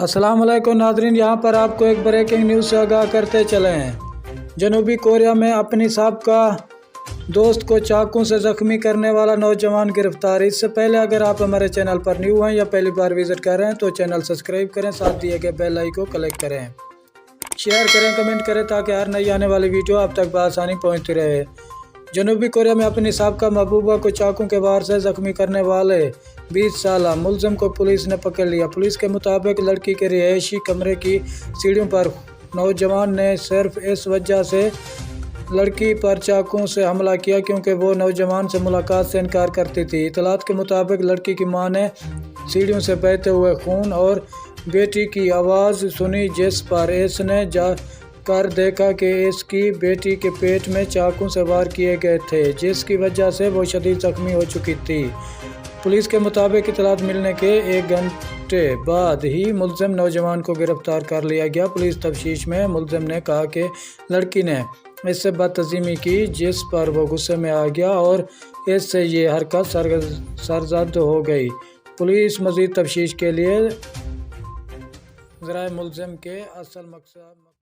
अस्सलाम वालेकुम नाज़रीन, यहाँ पर आपको एक ब्रेकिंग न्यूज़ से आगाह करते चले हैं। जनूबी कोरिया में अपनी साबका दोस्त को चाकू से ज़ख्मी करने वाला नौजवान गिरफ्तार। इससे पहले अगर आप हमारे चैनल पर न्यू हैं या पहली बार विज़िट कर रहे हैं तो चैनल सब्सक्राइब करें, साथ दिए गए बेल आइकन को क्लिक करें, शेयर करें, कमेंट करें ताकि हर नई आने वाली वीडियो आप तक बआसानी पहुँचती रहे। जनूबी कोरिया में अपनी साबका महबूबा को चाकू के वार से ज़ख्मी करने वाले 20 साला मुलज़िम को पुलिस ने पकड़ लिया। पुलिस के मुताबिक लड़की के रिहायशी कमरे की सीढ़ियों पर नौजवान ने सिर्फ इस वजह से लड़की पर चाकू से हमला किया क्योंकि वो नौजवान से मुलाकात से इनकार करती थी। इतलात के मुताबिक लड़की की मां ने सीढ़ियों से बहते हुए खून और बेटी की आवाज़ सुनी, जिस पर इसने कर देखा कि इसकी बेटी के पेट में चाकू से वार किए गए थे, जिसकी वजह से वो शदीद जख्मी हो चुकी थी। पुलिस के मुताबिक इतलात मिलने के 1 घंटे बाद ही मुलज़िम नौजवान को गिरफ्तार कर लिया गया। पुलिस तफ्तीश में मुलज़िम ने कहा कि लड़की ने इससे बदतज़ीमी की, जिस पर वो गुस्से में आ गया और इससे ये हरकत सरजद हो गई। पुलिस मज़ीद तफ्तीश के लिए ज़राए मुलज़िम के असल मकसद